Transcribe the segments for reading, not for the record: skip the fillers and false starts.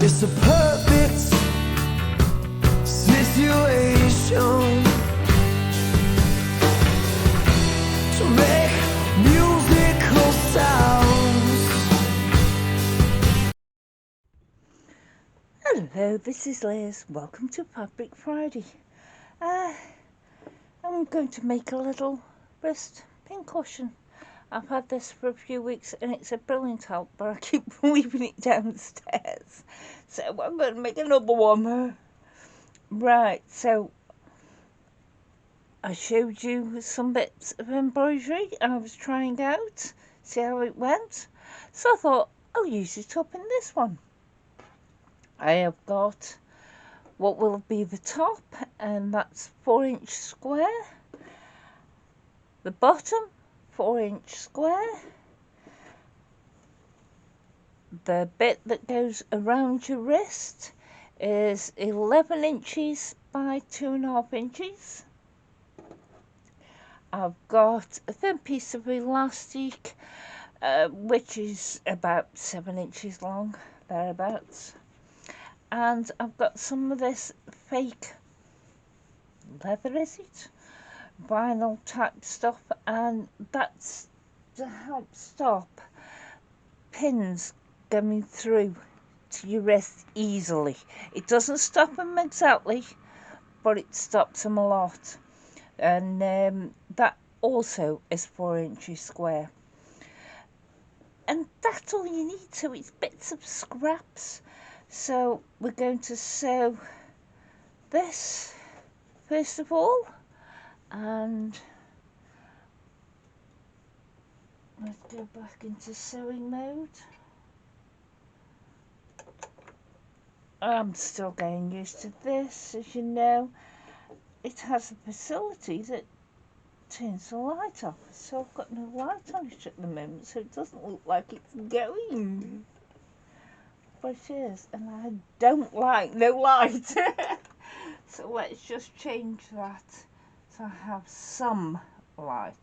It's a perfect situation to make musical sounds. Hello, this is Liz. Welcome to Fabric Friday. I'm going to make a little wrist pincushion. I've had this for a few weeks and it's a brilliant help, but I keep leaving it downstairs. So I'm going to make another one. Right, so I showed you some bits of embroidery I was trying out, see how it went. So I thought I'll use it up in this one. I have got what will be the top, and that's 4-inch square. The bottom, 4-inch square. The bit that goes around your wrist is 11 inches by 2.5 inches. I've got a thin piece of elastic, which is about 7 inches long, thereabouts. And I've got some of this fake leather, is it? Vinyl type stuff, and that's to help stop pins going through to your wrist easily. It doesn't stop them exactly, but it stops them a lot. And that also is 4 inches square. And that's all you need. So it's bits of scraps. So we're going to sew this first of all, and let's go back into sewing mode. I'm still getting used to this. As you know, it has a facility that turns the light off, so I've got no light on it at the moment, so it doesn't look like it's going, but it is, and I don't like no light. So let's just change that so I have some light.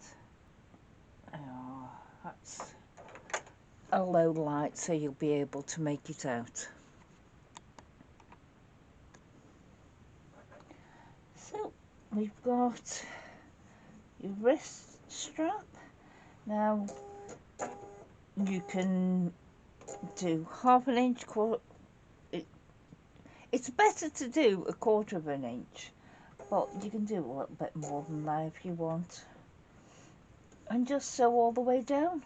Oh, that's a low light, so you'll be able to make it out. So we've got your wrist strap. Now you can do 1/2 inch, it's better to do 1/4 inch, but you can do a little bit more than that if you want, and just sew all the way down.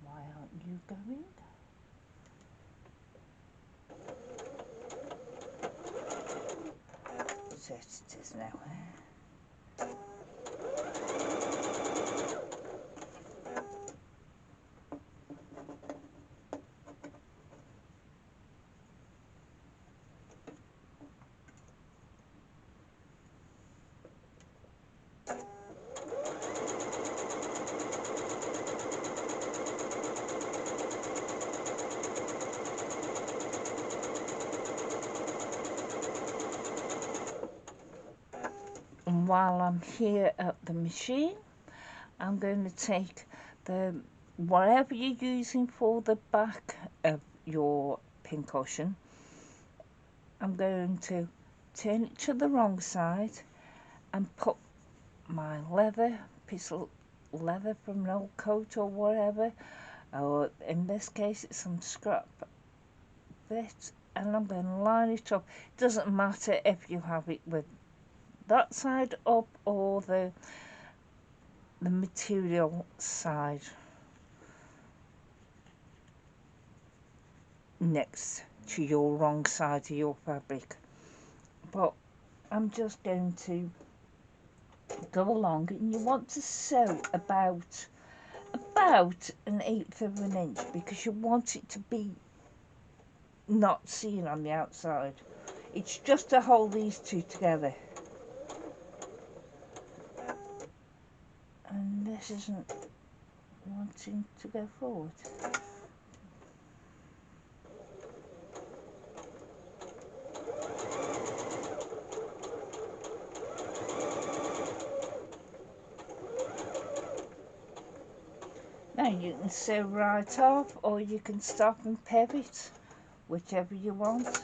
Why aren't you going? So it is now. And while I'm here at the machine, I'm going to take the whatever you're using for the back of your pincushion. I'm going to turn it to the wrong side and put my piece of leather from an old coat or whatever, or in this case it's some scrap bit, and I'm going to line it up. It doesn't matter if you have it with that side up or the material side next to your wrong side of your fabric. But I'm just going to go along, and you want to sew about 1/8 of an inch, because you want it to be not seen on the outside. It's just to hold these two together. And this isn't wanting to go forward. And you can sew right off, or you can stop and pivot, whichever you want.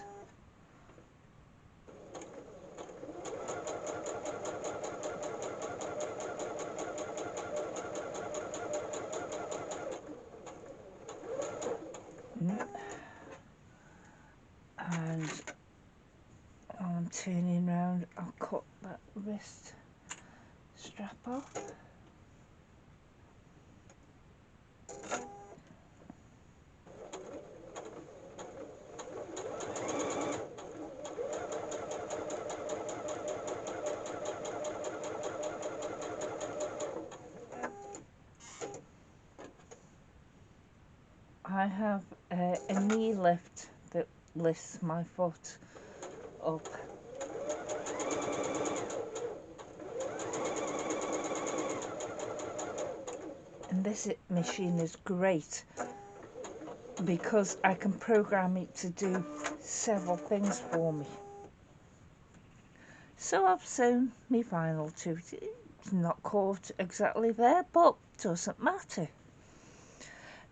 And while I'm turning round, I'll cut that wrist strap off. I have a knee lift that lifts my foot up. And this machine is great because I can program it to do several things for me. So I've sewn my vinyl to it. It's not caught exactly there, but doesn't matter.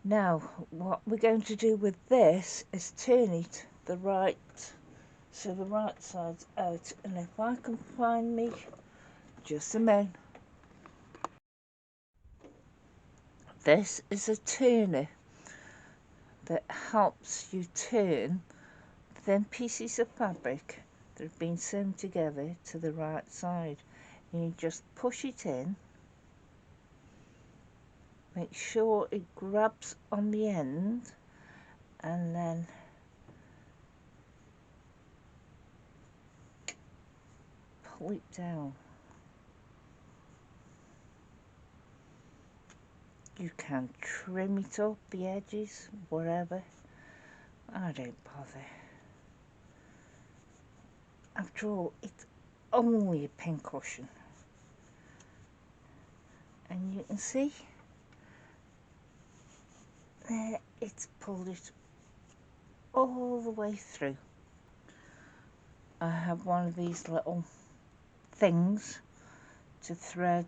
Now what we're going to do with this is turn it the right, so the right side's out. And if I can find me, just a minute. This is a turner that helps you turn thin pieces of fabric that have been sewn together to the right side. And you just push it in, make sure it grabs on the end, and then pull it down. You can trim it up, the edges, whatever. I don't bother. After all, it's only a pincushion. And you can see there, it's pulled it all the way through. I have one of these little things to thread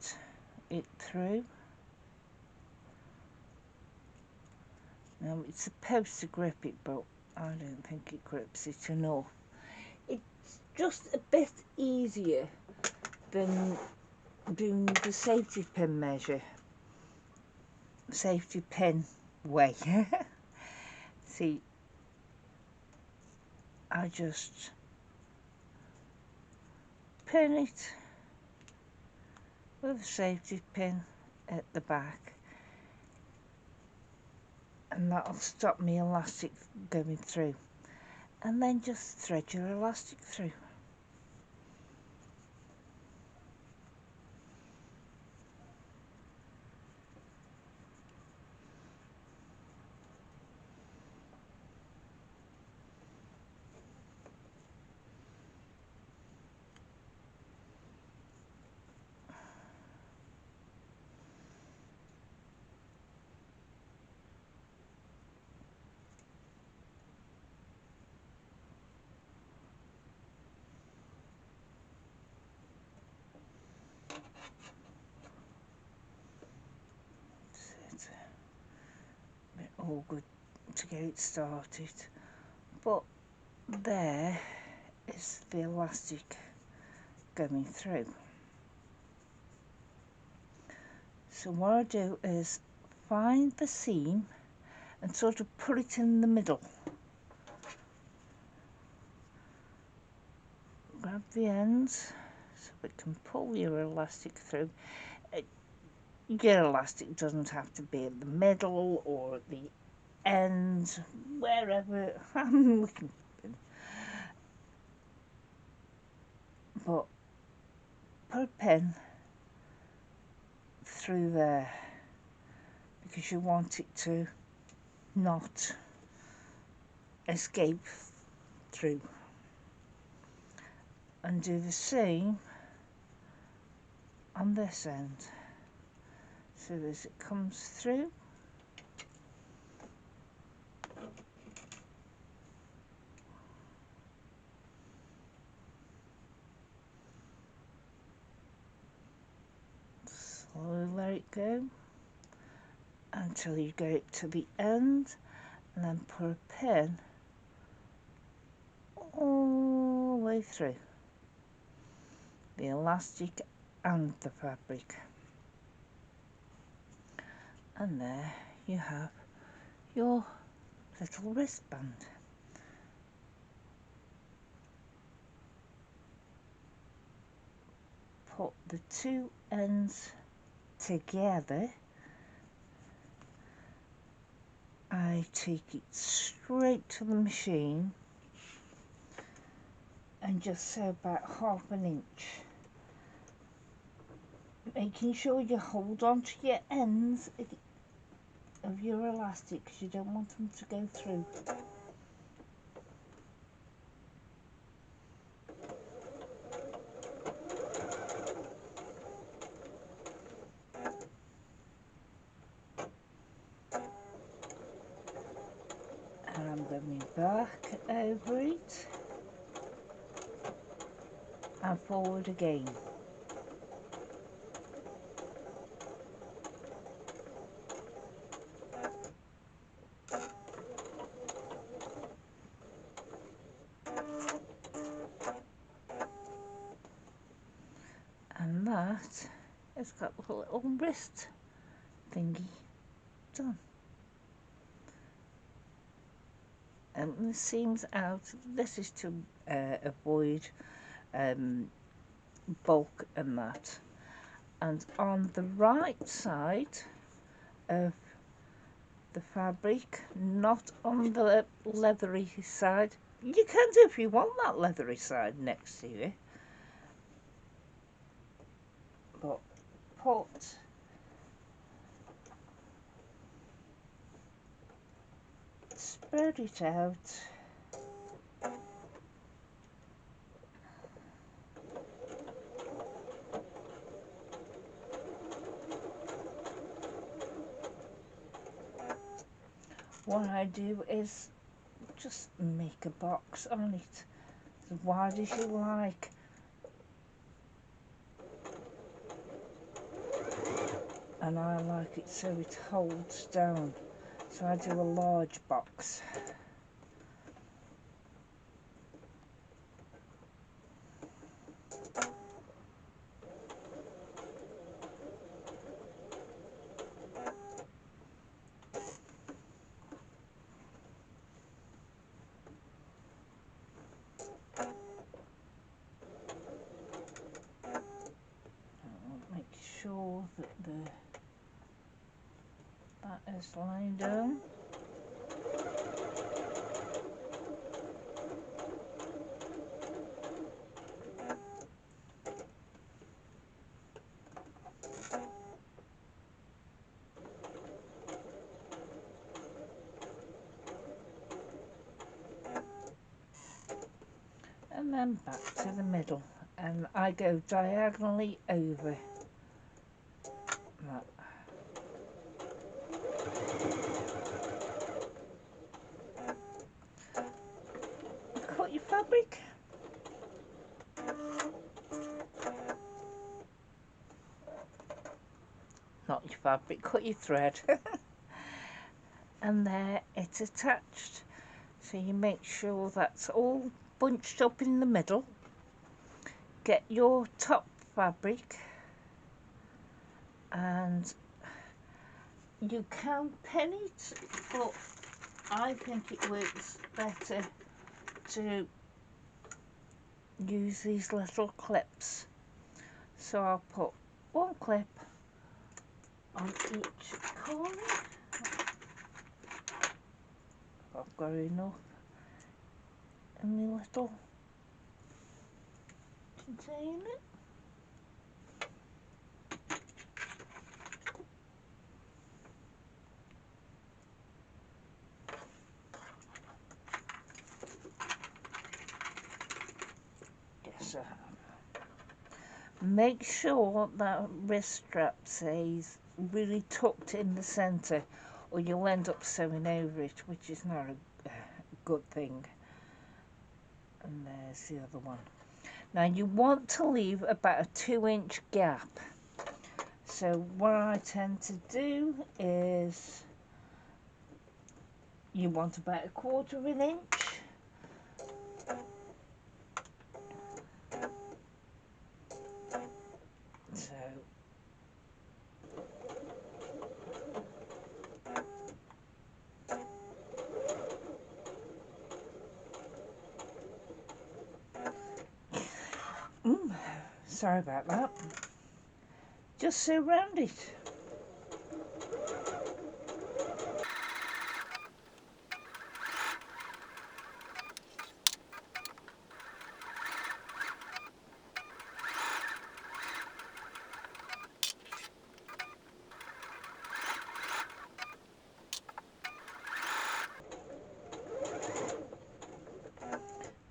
it through. Now it's supposed to grip it, but I don't think it grips it enough. It's just a bit easier than doing the safety pin measure, safety pin way. See, I just pin it with a safety pin at the back, and that'll stop my elastic going through, and then just thread your elastic through. It's a bit awkward to get it started, but there is the elastic going through. So what I do is find the seam and sort of put it in the middle. Grab the ends so it can pull your elastic through. Your elastic doesn't have to be at the middle or at the end, wherever I'm looking. But put a pin through there because you want it to not escape through, and do the same on this end. So as it comes through, slowly let it go, until you get it to the end, and then put a pin all the way through the elastic and the fabric. And there you have your little wristband. Put the two ends together. I take it straight to the machine and just sew about ½ inch, making sure you hold on to your ends of your elastic because you don't want them to go through. And I'm going back over it and forward again. And that has got the little wrist thingy done. And the seams out. This is to avoid bulk and that. And on the right side of the fabric, not on the leathery side, you can do if you want that leathery side next to it, but put spread it out what I do is just make a box on it as wide as you like, and I like it so it holds down, so I do a large box. Make sure that that is lying down. And then back to the middle, and I go diagonally over that. Cut your fabric. Not your fabric, cut your thread. And there it's attached. So you make sure that's all bunched up in the middle. Get your top fabric, and you can pin it, but I think it works better to use these little clips. So I'll put one clip on each corner. I've got enough in the little container. Yes, I have. Make sure that wrist strap stays really tucked in the centre, or you'll end up sewing over it, which is not a good thing. And there's the other one. Now you want to leave about a 2-inch gap, So what I tend to do is, you want about 1/4 of an inch. So sorry about that. Just so round it.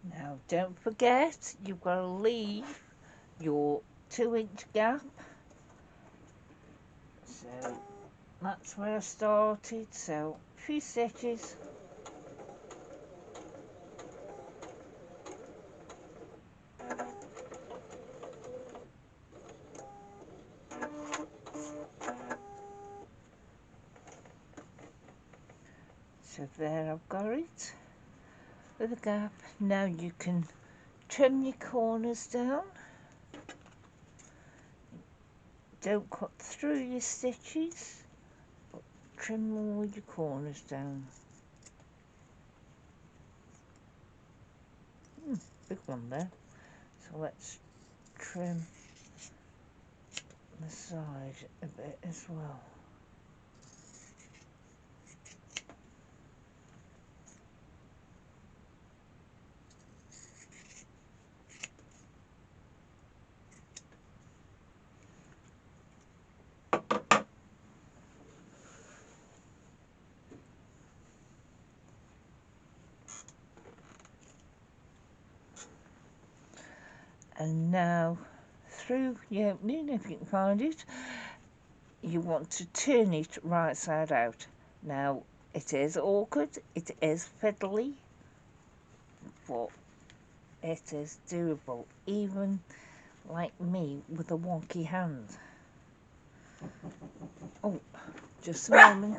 Now don't forget, you've got to leave your 2-inch gap. So that's where I started. So a few stitches. So there I've got it with a gap. Now you can trim your corners down. Don't cut through your stitches, but trim all your corners down. Big one there. So let's trim the side a bit as well. And now through the opening, if you can find it, you want to turn it right side out. Now it is awkward, it is fiddly, but it is doable, even like me with a wonky hand. Oh, just a moment.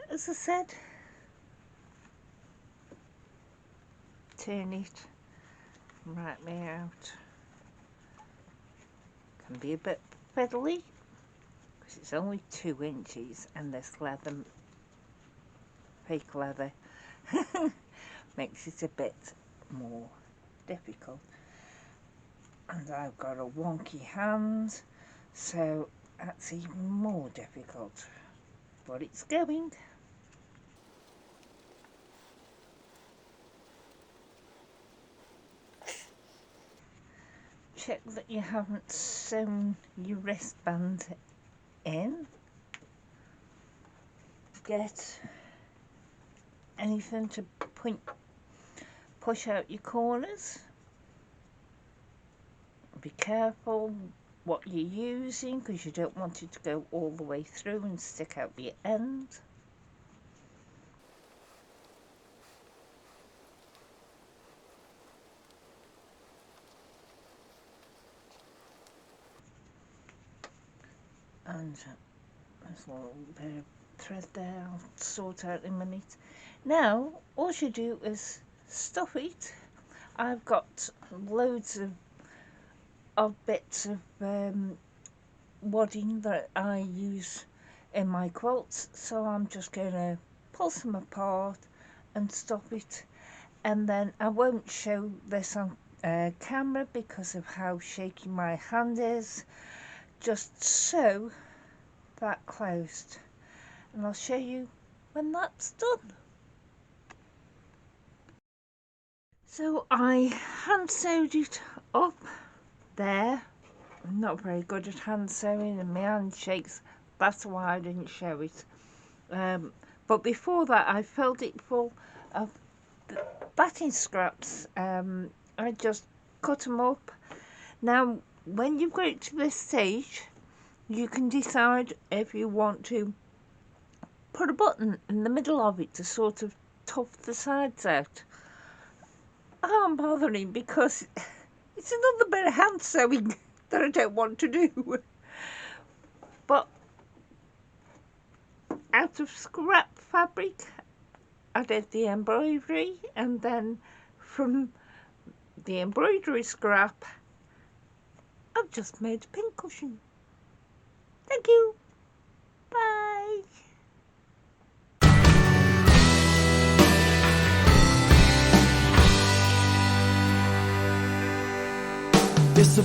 As I said, turn it right way out. Can be a bit fiddly because it's only 2 inches, and this leather, fake leather, makes it a bit more difficult. And I've got a wonky hand, so that's even more difficult, but it's going. Check that you haven't sewn your wristband in. Get anything to push out your corners. Be careful what you're using, because you don't want it to go all the way through and stick out the end. And there's a little bit of thread there, I'll sort out in a minute. Now all you do is stuff it. I've got loads of bits of wadding that I use in my quilts, so I'm just going to pull some apart and stuff it. And then I won't show this on camera because of how shaky my hand is. Just sew that closed, and I'll show you when that's done. So I hand sewed it up there. I'm not very good at hand sewing and my hand shakes, that's why I didn't show it. But before that I filled it full of batting scraps. I just cut them up. Now when you've got it to this stage, you can decide if you want to put a button in the middle of it to sort of tough the sides out. I'm bothering because it's another bit of hand sewing that I don't want to do. But out of scrap fabric I did the embroidery, and then from the embroidery scrap I've just made a pincushion. Thank you. Bye. It's a